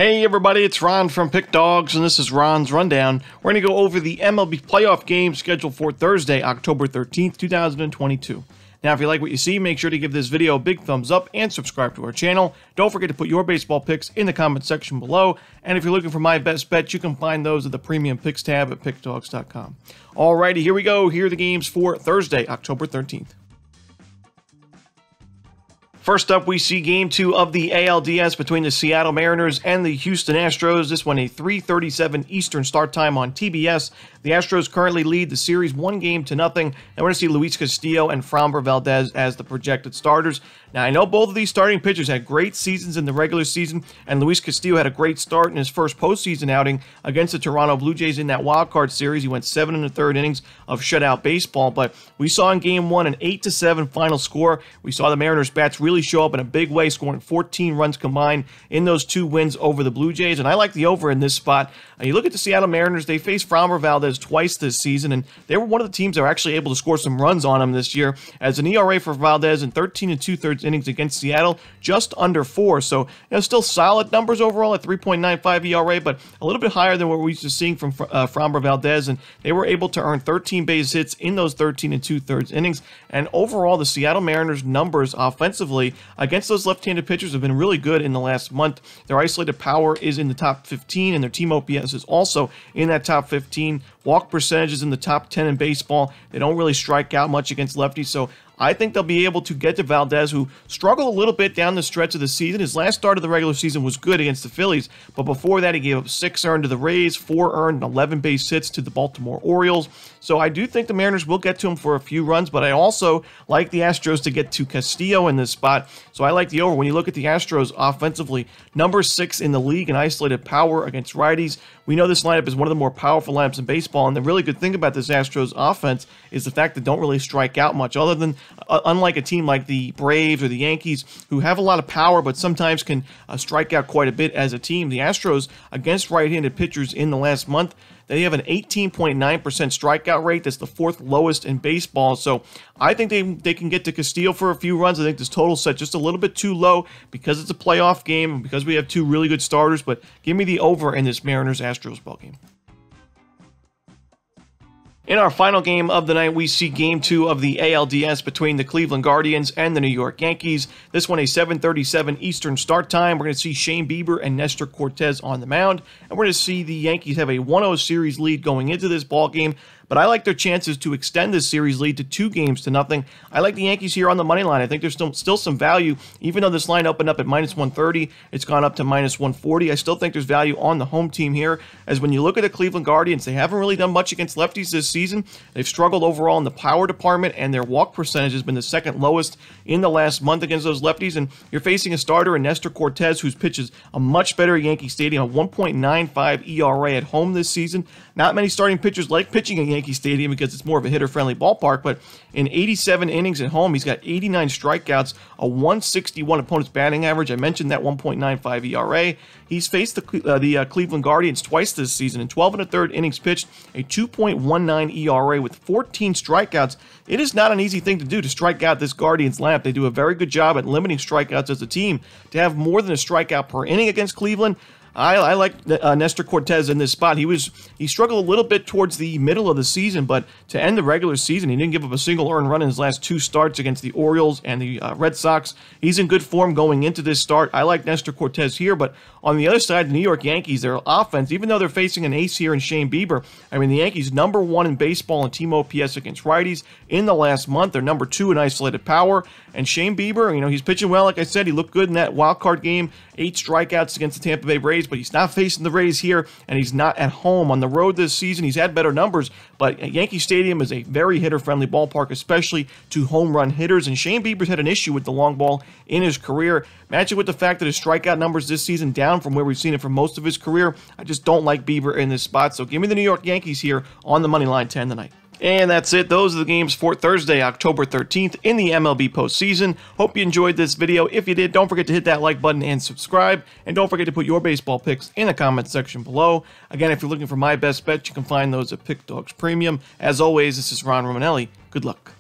Hey everybody, it's Ron from Pick Dawgz, and this is Ron's Rundown. We're going to go over the MLB playoff game scheduled for Thursday, October 13th, 2022. Now, if you like what you see, make sure to give this video a big thumbs up and subscribe to our channel. Don't forget to put your baseball picks in the comment section below. And if you're looking for my best bets, you can find those at the Premium Picks tab at pickdawgz.com. Alrighty, here we go. Here are the games for Thursday, October 13th. First up, we see Game 2 of the ALDS between the Seattle Mariners and the Houston Astros. This one a 3:37 Eastern start time on TBS. The Astros currently lead the series 1-0, and we're going to see Luis Castillo and Framber Valdez as the projected starters. Now, I know both of these starting pitchers had great seasons in the regular season, and Luis Castillo had a great start in his first postseason outing against the Toronto Blue Jays in that wildcard series. He went 7 1/3 innings of shutout baseball, but we saw in Game 1 an 8-7 final score. We saw the Mariners' bats really show up in a big way, scoring 14 runs combined in those 2 wins over the Blue Jays, and I like the over in this spot. You look at the Seattle Mariners, they faced Framber Valdez twice this season, and they were one of the teams that were actually able to score some runs on him this year, as an ERA for Valdez in 13 2/3 innings against Seattle, just under 4. So, still solid numbers overall at 3.95 ERA, but a little bit higher than what we're used to seeing from Framber Valdez, and they were able to earn 13 base hits in those 13 2/3 innings. And overall, the Seattle Mariners' numbers offensively against those left-handed pitchers have been really good in the last month. Their isolated power is in the top 15, and their team OPS is also in that top 15. Walk percentage is in the top 10 in baseball. They don't really strike out much against lefties, so I think they'll be able to get to Valdez, who struggled a little bit down the stretch of the season. His last start of the regular season was good against the Phillies, but before that he gave up 6 earned to the Rays, 4 earned, and 11 base hits to the Baltimore Orioles. So I do think the Mariners will get to him for a few runs, but I also like the Astros to get to Castillo in this spot, so I like the over. When you look at the Astros offensively, number 6 in the league in isolated power against righties. We know this lineup is one of the more powerful lineups in baseball, and the really good thing about this Astros offense is the fact that they don't really strike out much, other than unlike a team like the Braves or the Yankees, who have a lot of power but sometimes can strike out quite a bit as a team. The Astros, against right-handed pitchers in the last month, they have an 18.9% strikeout rate. That's the 4th lowest in baseball. So I think they can get to Castillo for a few runs. I think this total set just a little bit too low because it's a playoff game and because we have 2 really good starters. But give me the over in this Mariners-Astros ballgame. In our final game of the night, we see Game 2 of the ALDS between the Cleveland Guardians and the New York Yankees. This one a 7:37 Eastern start time. We're going to see Shane Bieber and Nestor Cortes on the mound, and we're going to see the Yankees have a 1-0 series lead going into this ball game. But I like their chances to extend this series lead to 2-0. I like the Yankees here on the money line. I think there's still some value, even though this line opened up at -130. It's gone up to -140. I still think there's value on the home team here, as when you look at the Cleveland Guardians, they haven't really done much against lefties this season. They've struggled overall in the power department, and their walk percentage has been the 2nd lowest in the last month against those lefties. And you're facing a starter in Nestor Cortes, who's pitches a much better Yankee Stadium, a 1.95 ERA at home this season. Not many starting pitchers like pitching at Yankee Stadium because it's more of a hitter-friendly ballpark, but in 87 innings at home, he's got 89 strikeouts, a 161 opponent's batting average. I mentioned that 1.95 ERA. He's faced the Cleveland Guardians twice this season. In 12 1/3 innings pitched, a 2.19 ERA with 14 strikeouts. It is not an easy thing to do to strike out this Guardians lineup. They do a very good job at limiting strikeouts as a team. To have more than a strikeout per inning against Cleveland, I like Nestor Cortes in this spot. He struggled a little bit towards the middle of the season, but to end the regular season, he didn't give up a single earned run in his last 2 starts against the Orioles and the Red Sox. He's in good form going into this start. I like Nestor Cortes here, but on the other side, the New York Yankees, their offense, even though they're facing an ace here in Shane Bieber, I mean, the Yankees #1 in baseball in team OPS against righties in the last month. They're #2 in isolated power, and Shane Bieber, he's pitching well. Like I said, he looked good in that wild card game, 8 strikeouts against the Tampa Bay Rays, but he's not facing the Rays here, and he's not at home. On the road this season, he's had better numbers, but Yankee Stadium is a very hitter-friendly ballpark, especially to home run hitters, and Shane Bieber's had an issue with the long ball in his career. Match it with the fact that his strikeout numbers this season down from where we've seen it for most of his career. I just don't like Bieber in this spot, so give me the New York Yankees here on the money line 10 tonight. And that's it. Those are the games for Thursday, October 13th in the MLB postseason. Hope you enjoyed this video. If you did, don't forget to hit that like button and subscribe. And don't forget to put your baseball picks in the comment section below. Again, if you're looking for my best bet, you can find those at Pick Dawgz Premium. As always, this is Ron Romanelli. Good luck.